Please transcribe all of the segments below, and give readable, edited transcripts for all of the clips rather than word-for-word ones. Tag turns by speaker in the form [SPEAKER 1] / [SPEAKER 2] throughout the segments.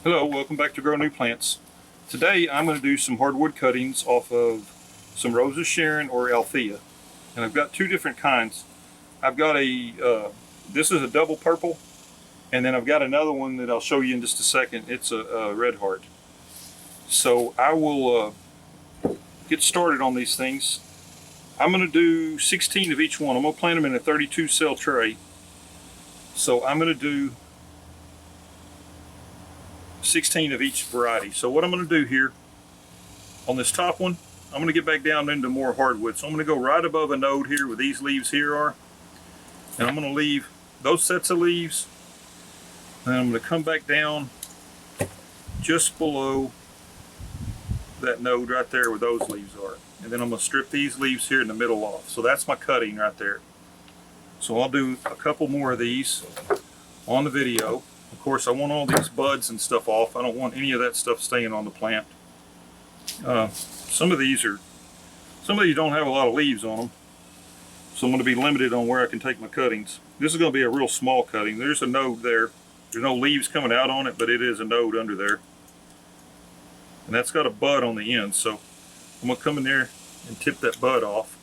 [SPEAKER 1] Hello, welcome back to Grow New Plants. Today I'm going to do some hardwood cuttings off of some Rose of Sharon or Althea. And I've got two different kinds. I've got this is a double purple, and then I've got another one that I'll show you in just a second. It's a red heart. So I will get started on these things. I'm going to do 16 of each one. I'm going to plant them in a 32 cell tray. So I'm going to do 16 of each variety. So what I'm going to do here on this top one, I'm going to get back down into more hardwood. So I'm going to go right above a node here where these leaves here are, and I'm going to leave those sets of leaves, and I'm going to come back down just below that node right there where those leaves are, and then I'm going to strip these leaves here in the middle off. So that's my cutting right there. So I'll do a couple more of these on the video. Of course, I want all these buds and stuff off. I don't want any of that stuff staying on the plant. Some of these don't have a lot of leaves on them, so I'm going to be limited on where I can take my cuttings. This is going to be a real small cutting. There's a node there. There's no leaves coming out on it, but it is a node under there. And that's got a bud on the end, so I'm going to come in there and tip that bud off.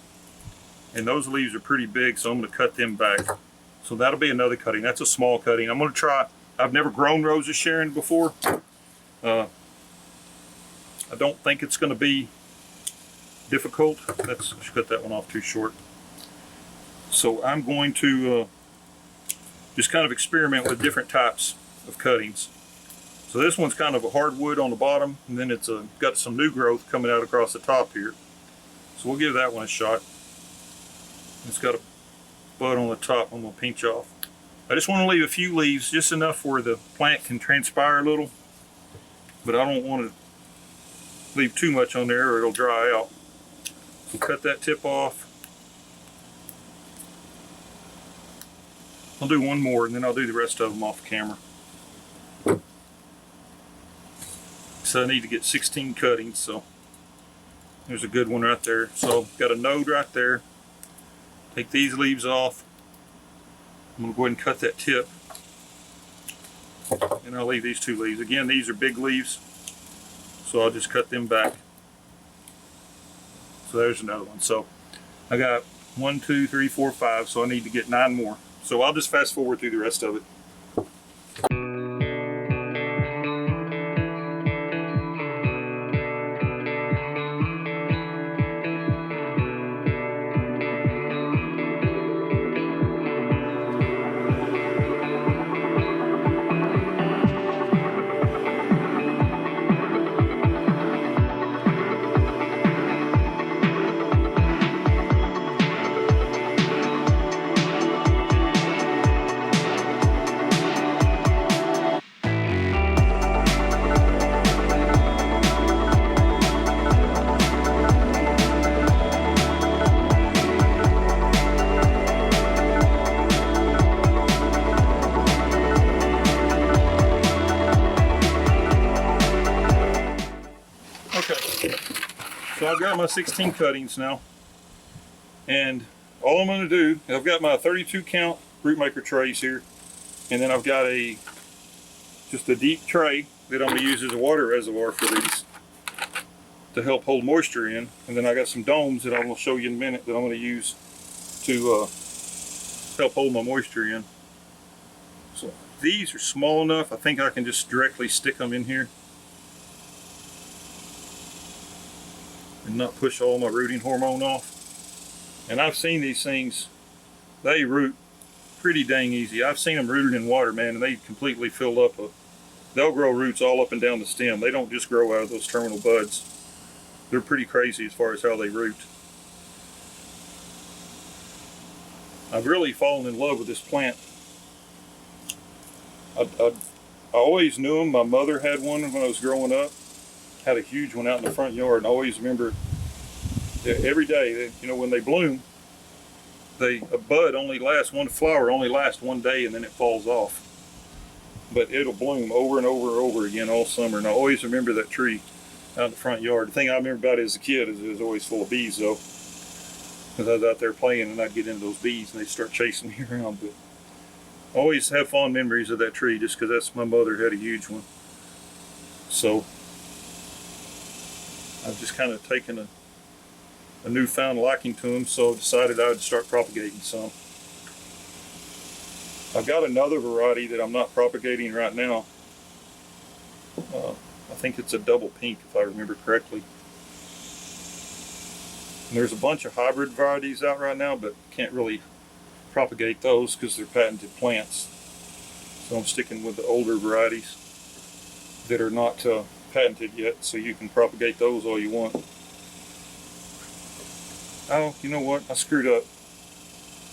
[SPEAKER 1] And those leaves are pretty big, so I'm going to cut them back. So that'll be another cutting. That's a small cutting. I'm going to try. I've never grown Rose of Sharon before. I don't think it's going to be difficult. Let's cut that one off too short. So I'm going to just kind of experiment with different types of cuttings. So this one's kind of a hardwood on the bottom, and then it's got some new growth coming out across the top here. So we'll give that one a shot. It's got a bud on the top I'm going to pinch off. I just want to leave a few leaves, just enough where the plant can transpire a little, but I don't want to leave too much on there or it'll dry out. So cut that tip off. I'll do one more and then I'll do the rest of them off camera. So I need to get 16 cuttings, so there's a good one right there. So got a node right there. Take these leaves off. I'm going to go ahead and cut that tip, and I'll leave these two leaves. Again, these are big leaves, so I'll just cut them back. So there's another one. So I got 1, 2, 3, 4, 5, so I need to get 9 more. So I'll just fast forward through the rest of it. So I've got my 16 cuttings now, and all I'm going to do, I've got my 32 count root maker trays here, and then I've got just a deep tray that I'm going to use as a water reservoir for these to help hold moisture in, and then I got some domes that I'm going to show you in a minute that I'm going to use to help hold my moisture in. So these are small enough, I think I can just directly stick them in here and not push all my rooting hormone off. And I've seen these things, they root pretty dang easy. I've seen them rooted in water, man, and they completely fill up. They'll grow roots all up and down the stem. They don't just grow out of those terminal buds. They're pretty crazy as far as how they root. I've really fallen in love with this plant. I always knew them. My mother had one when I was growing up. Had a huge one out in the front yard, and I always remember every day, you know, when they bloom, a bud only lasts, one flower only lasts one day and then it falls off. But it'll bloom over and over and over again all summer, and I always remember that tree out in the front yard. The thing I remember about it as a kid is it was always full of bees, though, because I was out there playing and I'd get into those bees and they'd start chasing me around. But I always have fond memories of that tree just because my mother had a huge one. So I've just kind of taken a newfound liking to them, so I decided I would start propagating some. I've got another variety that I'm not propagating right now. I think it's a double pink, if I remember correctly. And there's a bunch of hybrid varieties out right now, but can't really propagate those because they're patented plants. So I'm sticking with the older varieties that are not patented yet, so you can propagate those all you want. Oh, you know what? I screwed up.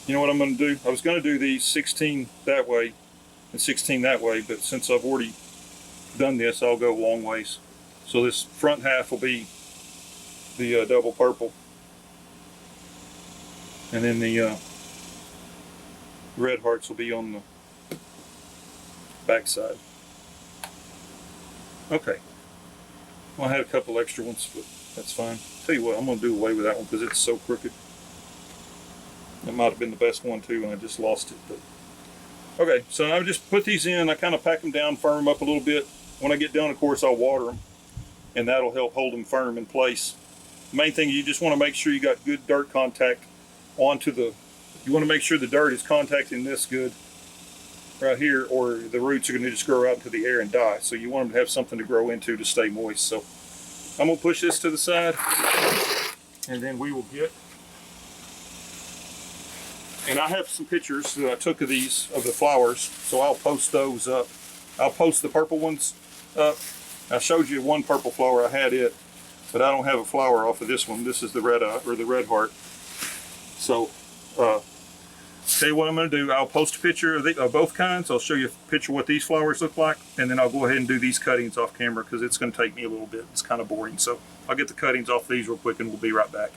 [SPEAKER 1] You know what I'm going to do? I was going to do these 16 that way and 16 that way, but since I've already done this, I'll go long ways. So this front half will be the double purple, and then the red hearts will be on the back side. Okay. Well, I had a couple extra ones, but that's fine. Tell you what, I'm going to do away with that one because it's so crooked. It might have been the best one too, and I just lost it. But okay, so I just put these in. I kind of pack them down, firm them up a little bit. When I get done, of course, I'll water them, and that'll help hold them firm in place. The main thing, you just want to make sure you got good dirt contact onto the. You want to make sure the dirt is contacting this good right here, or the roots are going to just grow out into the air and die. So you want them to have something to grow into to stay moist. So I'm going to push this to the side, and then we will get. And I have some pictures that I took of these, of the flowers, so I'll post those up. I'll post the purple ones up. I showed you one purple flower, I had it, but I don't have a flower off of this one. This is the red eye, or the red heart. So, tell you what I'm going to do. I'll post a picture of both kinds. I'll show you a picture of what these flowers look like, and then I'll go ahead and do these cuttings off camera because it's going to take me a little bit. It's kind of boring. So I'll get the cuttings off these real quick and we'll be right back.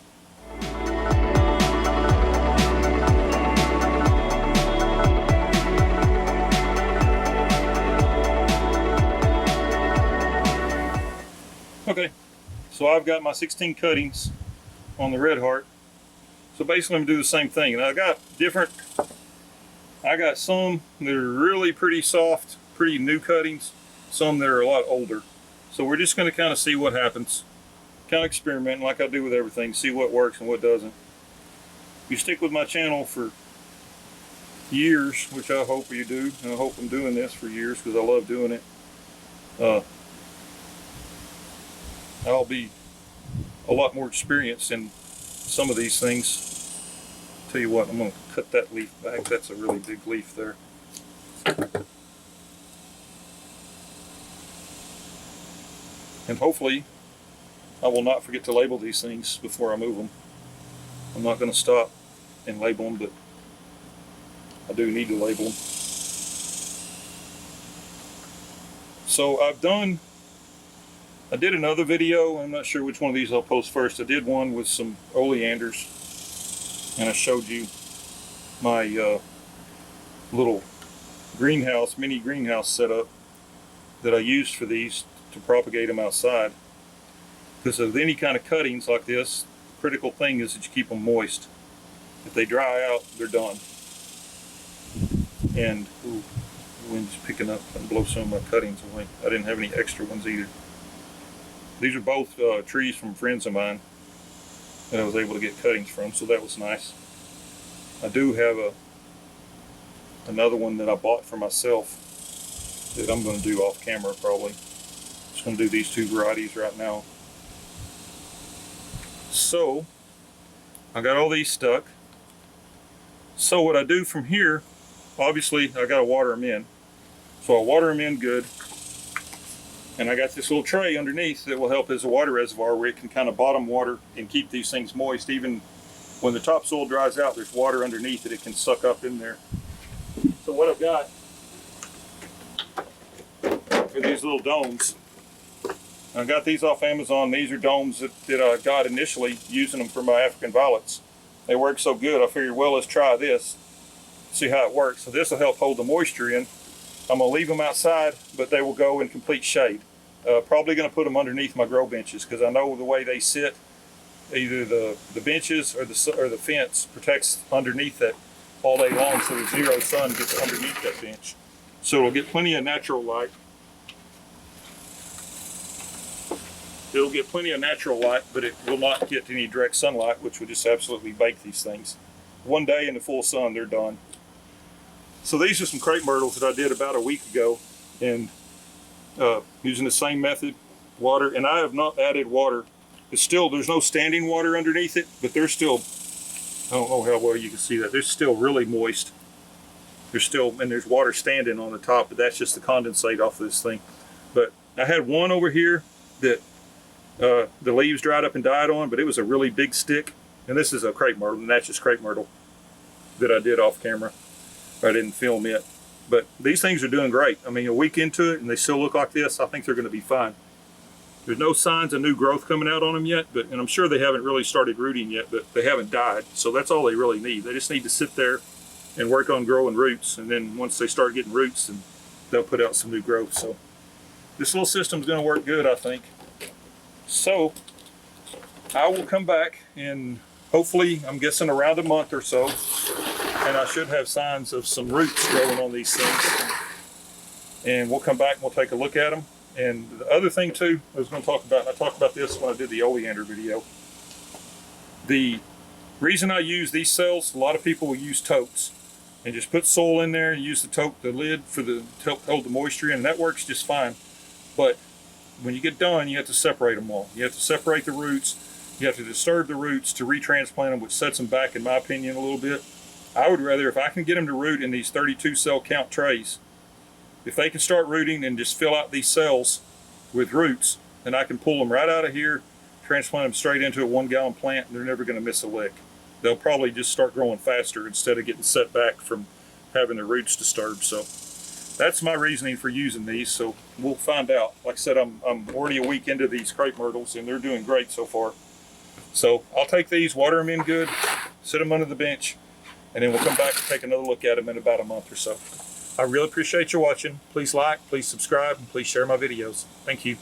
[SPEAKER 1] Okay, so I've got my 16 cuttings on the red heart. So basically I'm going to do the same thing. And I got some that are really pretty soft, pretty new cuttings, some that are a lot older. So we're just going to kind of see what happens, kind of experiment like I do with everything, see what works and what doesn't. You stick with my channel for years, which I hope you do, and I hope I'm doing this for years because I love doing it. I'll be a lot more experienced in some of these things. Tell you what, I'm going to cut that leaf back. That's a really big leaf there. And hopefully I will not forget to label these things before I move them. I'm not going to stop and label them, but I do need to label them. So I did another video. I'm not sure which one of these I'll post first. I did one with some oleanders, and I showed you my little greenhouse, mini greenhouse setup that I used for these to propagate them outside. Because of any kind of cuttings like this, the critical thing is that you keep them moist. If they dry out, they're done. And ooh, the wind's picking up and blow some of my cuttings away. I didn't have any extra ones either. These are both trees from friends of mine that I was able to get cuttings from, so that was nice. I do have another one that I bought for myself that I'm going to do off camera probably. Just going to do these two varieties right now. So I got all these stuck. So what I do from here, obviously I got to water them in. So I'll water them in good. And I got this little tray underneath that will help as a water reservoir where it can kind of bottom water and keep these things moist. Even when the topsoil dries out, there's water underneath that it can suck up in there. So what I've got are these little domes. I got these off Amazon. These are domes that I got initially using them for my African violets. They work so good, I figured, well, let's try this, see how it works. So this will help hold the moisture in. I'm going to leave them outside, but they will go in complete shade. Probably going to put them underneath my grow benches because I know the way they sit, either the benches or the fence protects underneath that all day long, so the zero sun gets underneath that bench. So it'll get plenty of natural light. It'll get plenty of natural light, but it will not get any direct sunlight, which will just absolutely bake these things. One day in the full sun, they're done. So these are some crepe myrtles that I did about a week ago, and using the same method, water, and I have not added water. It's still, there's no standing water underneath it, but they're still, I don't know how well you can see that, they're still really moist. There's still, and there's water standing on the top, but that's just the condensate off of this thing. But I had one over here that the leaves dried up and died on, but it was a really big stick. And this is a crepe myrtle, and that's just crepe myrtle that I did off camera. I didn't film it. But these things are doing great. I mean, a week into it and they still look like this, I think they're going to be fine. There's no signs of new growth coming out on them yet, and I'm sure they haven't really started rooting yet, but they haven't died. So that's all they really need. They just need to sit there and work on growing roots. And then once they start getting roots, then they'll put out some new growth. So this little system's going to work good, I think. So I will come back in, hopefully, I'm guessing around a month or so, and I should have signs of some roots growing on these things. And we'll come back and we'll take a look at them. And the other thing too, I was going to talk about, and I talked about this when I did the oleander video. The reason I use these cells, a lot of people will use totes and just put soil in there and use the tote, the lid for the to help hold the moisture in, and that works just fine. But when you get done, you have to separate them all. You have to separate the roots. You have to disturb the roots to retransplant them, which sets them back, in my opinion, a little bit. I would rather, if I can get them to root in these 32 cell count trays, if they can start rooting and just fill out these cells with roots, then I can pull them right out of here, transplant them straight into a 1 gallon plant, and they're never going to miss a lick. They'll probably just start growing faster instead of getting set back from having their roots disturbed. So that's my reasoning for using these. So we'll find out. Like I said, I'm already a week into these crepe myrtles, and they're doing great so far. So I'll take these, water them in good, sit them under the bench, and then we'll come back and take another look at them in about a month or so. I really appreciate you watching. Please like, please subscribe, and please share my videos. Thank you.